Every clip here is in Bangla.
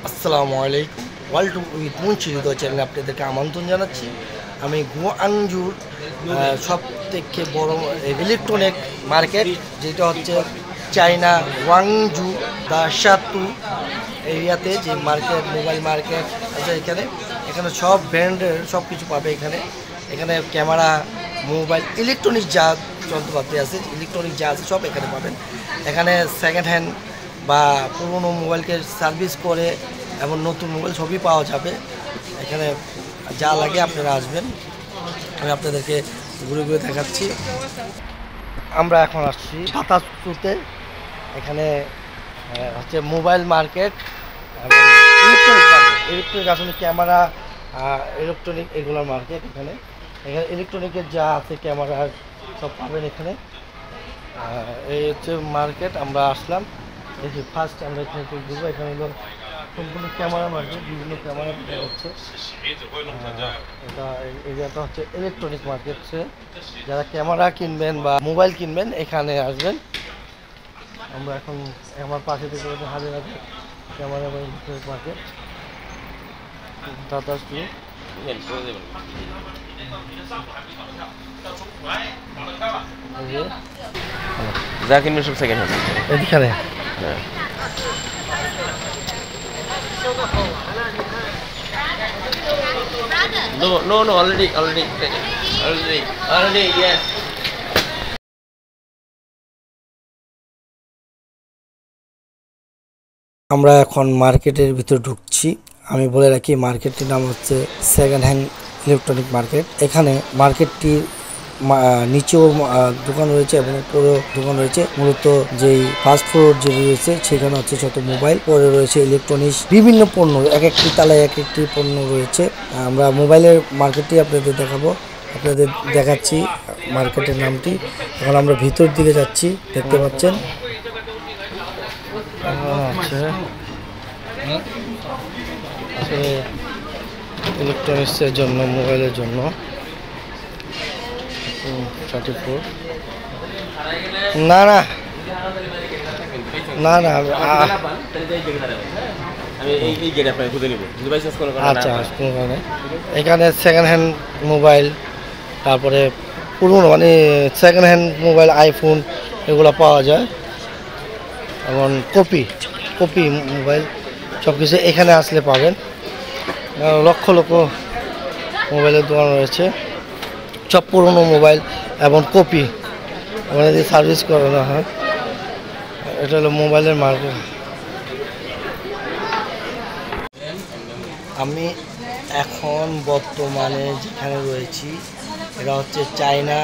আসসালামু আলাইকুম। ওয়ার্ল্ড উইথ মুন্সিদ চ্যানেলে আপনাদেরকে আমন্ত্রণ জানাচ্ছি। আমি গুয়াংজুর সব থেকে বড় ইলেকট্রনিক মার্কেট, যেটা হচ্ছে চায়না ওয়াংজু দাশাতু এরিয়াতে যে মার্কেট, মোবাইল মার্কেট আছে। এখানে এখানে সব ব্র্যান্ডের সব কিছু পাবে। এখানে এখানে ক্যামেরা, মোবাইল, ইলেকট্রনিক যা যন্ত্রপাতি আছে, ইলেকট্রনিক যা আছে সব এখানে পাবেন। এখানে সেকেন্ড হ্যান্ড বা পুরনো মোবাইলকে সার্ভিস করে এবং নতুন মোবাইল সবই পাওয়া যাবে। এখানে যা লাগে আপনারা আসবেন, আমি আপনাদেরকে ঘুরে ঘুরে দেখাচ্ছি। আমরা এখন আসছি সাতাশতে। এখানে হচ্ছে মোবাইল মার্কেট এবং ইলেকট্রনিক মার্কেট, ইলেকট্রনিক আসলে ক্যামেরা, ইলেকট্রনিক এগুলোর মার্কেট। এখানে এখানে ইলেকট্রনিকের যা আছে ক্যামেরা সব পাবেন এখানে। এই হচ্ছে মার্কেট। আমরা আসলাম, এই যে ফার্স্ট আমরা এখানে ঘুরবো। এখানে হলো সম্পূর্ণ ক্যামেরা মার্কেট, বিভিন্ন ক্যামেরা দেখা যাচ্ছে। এটা এরিয়াটা হচ্ছে ইলেকট্রনিক মার্কেট। যারা ক্যামেরা কিনবেন বা মোবাইল কিনবেন এখানে আসবেন। আমরা এখন আমার পাশে থেকে হাজার হাজার ক্যামেরা বা ইলেকট্রনিক মার্কেট টাটা স্টিল। যা কিনবেন সব সেকেন্ড হ্যান্ড এখানে no already yes. আমরা এখন মার্কেটের ভিতর ঢুকছি। আমি বলে রাখি, মার্কেটটির নাম হচ্ছে সেকেন্ড হ্যান্ড ইলেকট্রনিক মার্কেট। এখানে মার্কেটটির নিচেও দোকান রয়েছে এবং উপরেও দোকান রয়েছে। মূলত যেই ফার্স্ট ফ্লোর যে রয়েছে সেখানে হচ্ছে ছোট মোবাইল, পরে রয়েছে ইলেকট্রনিক্স, বিভিন্ন পণ্য, এক একটি তালায় এক একটি পণ্য রয়েছে। আমরা মোবাইলের মার্কেটটি আপনাদের দেখাবো, আপনাদের দেখাচ্ছি মার্কেটের নামটি। এখন আমরা ভিতর দিকে যাচ্ছি, দেখতে পাচ্ছেন। আসলে ইলেকট্রনিক্সের জন্য, মোবাইলের জন্য 34 না না না না আচ্ছা, এখানে সেকেন্ড হ্যান্ড মোবাইল, তারপরে পুরনো মানে সেকেন্ড হ্যান্ড মোবাইল, আইফোন এগুলো পাওয়া যায় এবং কপি মোবাইল সব কিছু এখানে আসলে পাবেন। লক্ষ লক্ষ মোবাইলের দোকান রয়েছে, সব পুরনো মোবাইল এবং কপি আমাদের দিয়ে সার্ভিস করানো হয়। এটা হলো মোবাইলের মার্কেট। আমি এখন বর্তমানে যেখানে রয়েছি এটা হচ্ছে চায়না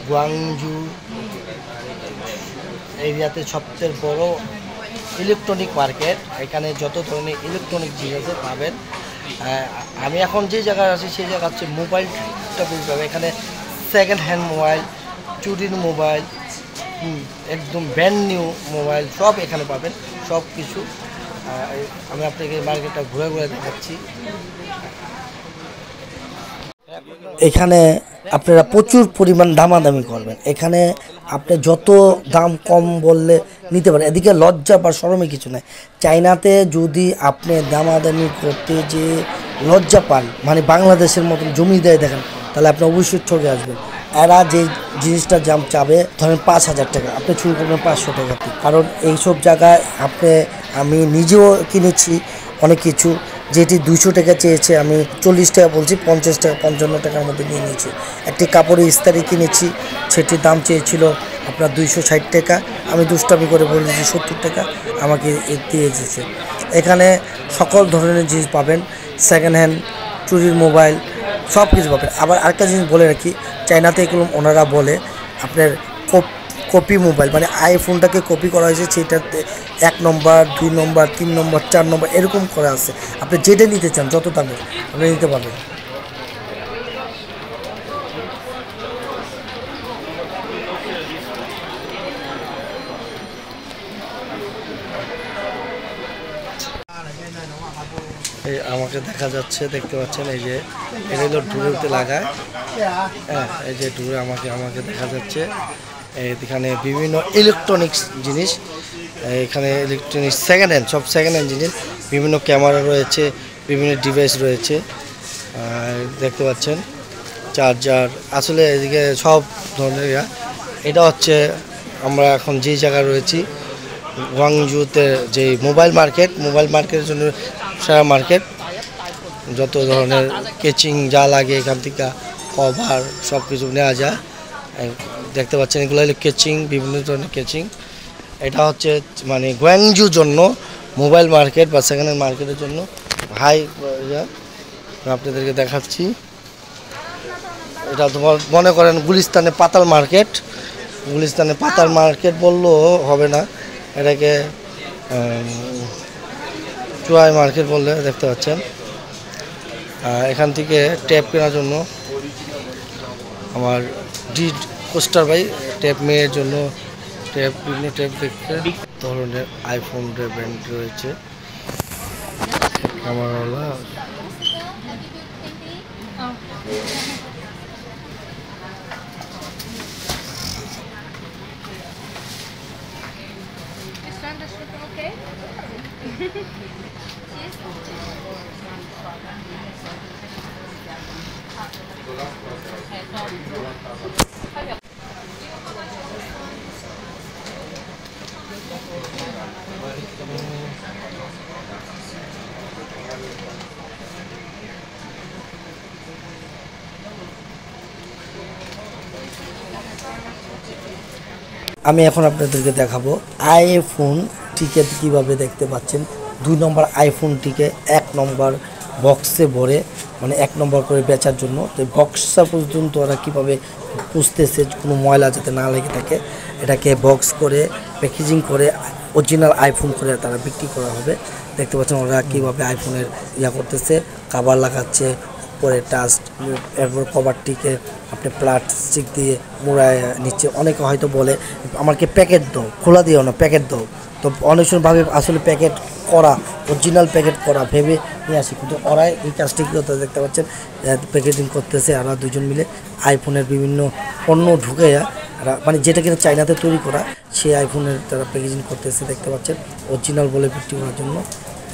গুয়াংজু এরিয়াতে সবচেয়ে বড় ইলেকট্রনিক মার্কেট। এখানে যত ধরনের ইলেকট্রনিক জিনিস পাবেন। আমি এখন যে জায়গায় আছি সেই জায়গা হচ্ছে মোবাইলটা বেশি পাবে। এখানে সেকেন্ড হ্যান্ড মোবাইল, চুরির মোবাইল, একদম ব্র্যান্ড নিউ মোবাইল সব এখানে পাবেন, সব কিছু। আমি আপনাকে মার্কেটটা ঘুরে ঘুরে দেখাচ্ছি। এখানে আপনারা প্রচুর পরিমাণ দামাদামি করবেন। এখানে আপনি যত দাম কম বললে নিতে পারেন, এদিকে লজ্জা বা শরমে কিছু নাই। চায়নাতে যদি আপনি দামাদামি করতে যে লজ্জা পান, মানে বাংলাদেশের মতন জমি দেয় দেখেন, তাহলে আপনি অবশ্যই চলে আসবেন। এরা যে জিনিসটা দাম চাবে, ধরেন 5,000 টাকা, আপনি চুরি করবেন 500 টাকাতে। কারণ এইসব জায়গায় আমি নিজেও কিনেছি অনেক কিছু, যেটি 200 টাকা চেয়েছে, আমি 40 টাকা বলছি, 50 টাকা 55 টাকার মধ্যে নিয়ে নিয়েছি। একটি কাপড়ের ইস্তারি কিনেছি, সেটির দাম চেয়েছিল আপনার 260 টাকা, আমি দুষ্টামি করে বলেছি 70 টাকা, আমাকে দিয়ে দিয়েছে। এখানে সকল ধরনের জিনিস পাবেন, সেকেন্ড হ্যান্ড, চুরির মোবাইল সব কিছু পাবেন। আবার আরেকটা জিনিস বলে রাখি, চায়নাতে এগুলো ওনারা বলে আপনার কপি মোবাইল, মানে আইফোনটাকে কপি করা হয়েছে, সেটাতে 1 নম্বর 2 নম্বর 3 নম্বর 4 নম্বর এরকম করা আছে। আপনি যেটা নিতে চান যত দামে আপনি নিতে পারবেন। এই আমাকে দেখা যাচ্ছে, দেখতে পাচ্ছেন, এই যে এটা হলো ডুরেতে লাগায়। হ্যাঁ, এই যে ডুরে আমাকে দেখা যাচ্ছে। এখানে বিভিন্ন ইলেকট্রনিক্স জিনিস এখানে ইলেকট্রনিক্স সেকেন্ড হ্যান্ড, সব সেকেন্ড হ্যান্ড জিনিস, বিভিন্ন ক্যামেরা রয়েছে, বিভিন্ন ডিভাইস রয়েছে। দেখতে পাচ্ছেন চার্জার, আসলে এদিকে সব ধরনের এটা হচ্ছে আমরা এখন যেই জায়গায় রয়েছি গুয়াংজুতে, যে মোবাইল মার্কেটের জন্য সারা মার্কেট, যত ধরনের কেচিং যা লাগে এখান থেকে কভার সব কিছু নেওয়া যায়। দেখতে পাচ্ছেন এগুলো হলো কেচিং, বিভিন্ন ধরনের কেচিং। এটা হচ্ছে মানে গুয়াংজুর জন্য মোবাইল মার্কেট বা সেকেন্ড হ্যান্ড মার্কেটের জন্য হাই। আপনাদেরকে দেখাচ্ছি, এটা তোমার মনে করেন গুলিস্তানে পাতাল মার্কেট বললেও হবে না, এটাকে চুয়াই মার্কেট বললে। দেখতে পাচ্ছেন এখান থেকে ট্যাপ কেনার জন্য আমার পোস্টার ভাই ট্যাপ মেয়ের জন্য ট্যাপ, বিভিন্ন ট্যাপ দেখতে ধরনের আইফোনের ব্র্যান্ড রয়েছে ক্যামেরাওয়ালা। আমি এখন আপনাদেরকে দেখাবো আইফোনটিকে কীভাবে দেখতে পাচ্ছেন। 2 নম্বর আইফোনটিকে 1 নম্বর বক্সে ভরে, মানে 1 নম্বর করে বেচার জন্য। তো বক্সটা পর্যন্ত ওরা কীভাবে পুষতেছে, কোনো ময়লা যাতে না লেগে থাকে, এটাকে বক্স করে প্যাকেজিং করে অরিজিনাল আইফোন করে তারা বিক্রি করা হবে। দেখতে পাচ্ছেন ওরা কীভাবে আইফোনের করতেছে, কাভার লাগাচ্ছে পরে টাস্ট, এরপর কভারটিকে আপনি প্লাস্টিক দিয়ে মোড়ায় নিচ্ছে। অনেকে হয়তো বলে আমাকে প্যাকেট দাও, খোলা দিও না, প্যাকেট দাও। তো অনেক সময় ভাবে আসলে প্যাকেট করা, অরিজিনাল প্যাকেট করা ভেবে নিয়ে আসি, কিন্তু ওরাই এই কাজটি কী করতে দেখতে পাচ্ছেন প্যাকেজিং করতেছে। আর দুজন মিলে আইফোনের বিভিন্ন পণ্য ঢুকে মানে যেটা কিনা চাইনাতে তৈরি করা, সেই আইফোনের তারা প্যাকেজিং করতেছে। দেখতে পাচ্ছেন অরিজিনাল বলে বিক্রি করার জন্য।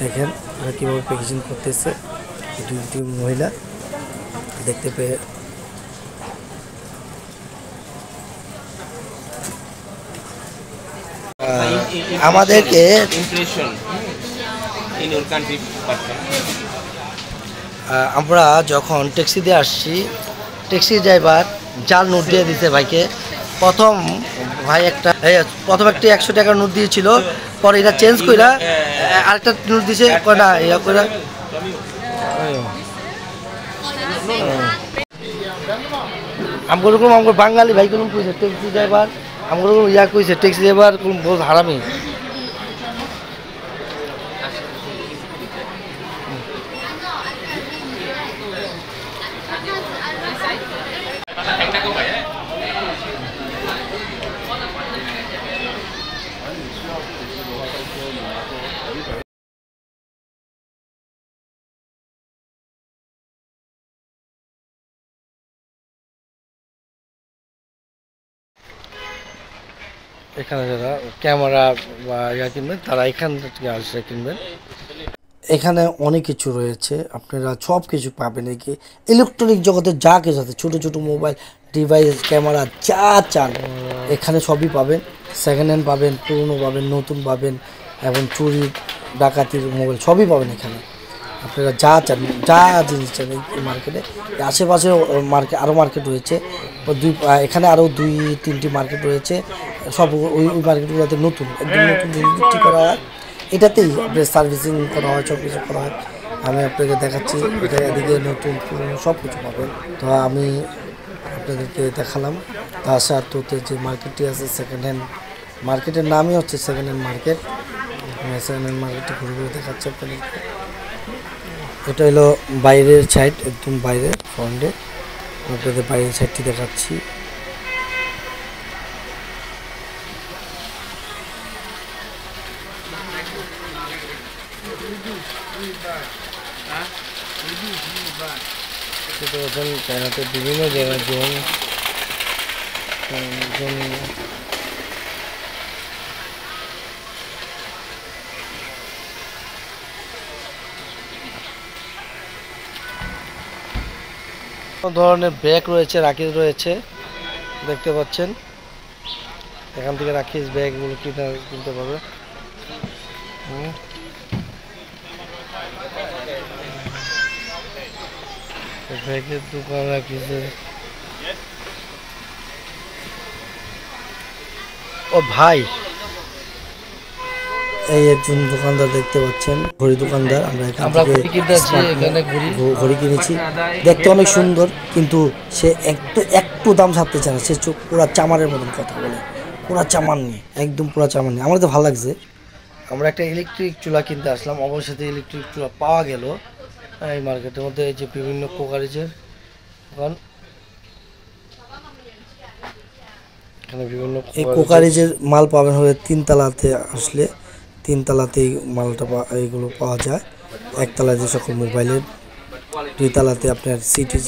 দেখেন ওরা কীভাবে প্যাকেজিং করতেছে, দুটি মহিলা দেখতে পেয়ে। আমাদেরকে আমরা যখন ট্যাক্সি দিয়ে আসছি, ট্যাক্সি ড্রাইভার জাল নোট দিয়ে দিতে ভাইকে। প্রথম 100 টাকার নোট দিয়েছিল, পরে এটা চেঞ্জ করে আরেকটা নোট দিয়েছে না ইয়া করে। আমার বাঙালি ভাই কোনো কইছে ট্যাক্সি ড্রাইভার, আমার কইছে ট্যাক্সি ড্রাইভার কোন বহুত হারামি। এখানে যারা ক্যামেরা বা কিনবেন তারা এখান থেকে আসলে কিনবেন। এখানে অনেক কিছু রয়েছে, আপনারা সব কিছু পাবেন। এই ইলেকট্রনিক জগতে যা কিছু আছে, ছোটো ছোটো মোবাইল ডিভাইস, ক্যামেরা যা চান এখানে সবই পাবেন। সেকেন্ড হ্যান্ড পাবেন, পুরনো পাবেন, নতুন পাবেন, এবং চুরি ডাকাতির মোবাইল সবই পাবেন এখানে। আপনারা যা চান, যা জিনিস চান এই মার্কেটে। আশেপাশে আরও মার্কেট রয়েছে, এখানে আরও 2-3টি মার্কেট রয়েছে। সব ওই মার্কেটগুলোতে নতুন, একদম নতুন জিনিস বিক্রি করা হয়। এটাতেই আপনার সার্ভিসিং করা হয়, সব কিছু করা হয়। আমি আপনাকে দেখাচ্ছি, এটা এদিকে নতুন পুরনো সব কিছু পাবেন। তো আমি আপনাদেরকে দেখালাম তাসারতোতে যে মার্কেটটি আছে, সেকেন্ড হ্যান্ড মার্কেটের নামই হচ্ছে second hand market. Second hand মার্কেটটি ঘুরে ঘুরে দেখাচ্ছে আপনাদেরকে। এটা হলো বাইরের সাইড, একদম বাইরে ফ্রন্টে আপনাদের বাইরের সাইডটি দেখাচ্ছি। চায়নাতে বিভিন্ন জায়গায় জোন সব ধরনের ব্যাগ রয়েছে, রাখিস রয়েছে, দেখতে পাচ্ছেন। এখান থেকে রাখিস ব্যাগগুলো কিনতে পারবে। ব্যাগের দোকান রাখিসে। ও ভাই, এই একজন দোকানদার দেখতে পাচ্ছেন, ঘড়ি দোকানদার। আমরা ঘড়ি কিনতে যাচ্ছি, এখানে ঘড়ি কিনেছি, দেখতে অনেক সুন্দর, কিন্তু সে একটু দাম ছাড়তে চায় না। সে পুরা চামারের মতন কথা বলে, পুরা চামার নেই, একদম পুরা চামার নেই। আমার তো ভালো লাগছে। আমরা একটা ইলেকট্রিক চুলা কিনতে আসলাম, অবশ্যই ইলেকট্রিক চুলা পাওয়া গেল এই মার্কেটের মধ্যে। এই যে বিভিন্ন কোকারিজের দোকান, এখানে বিভিন্ন এই কোকারিজের মাল পাবেন হলে 3 তলাতে আসলে, 3 তলাতেই মালটা এইগুলো পাওয়া যায়। 1 তলায় যে সকল মোবাইলের, 2 তলাতে আপনার সিটি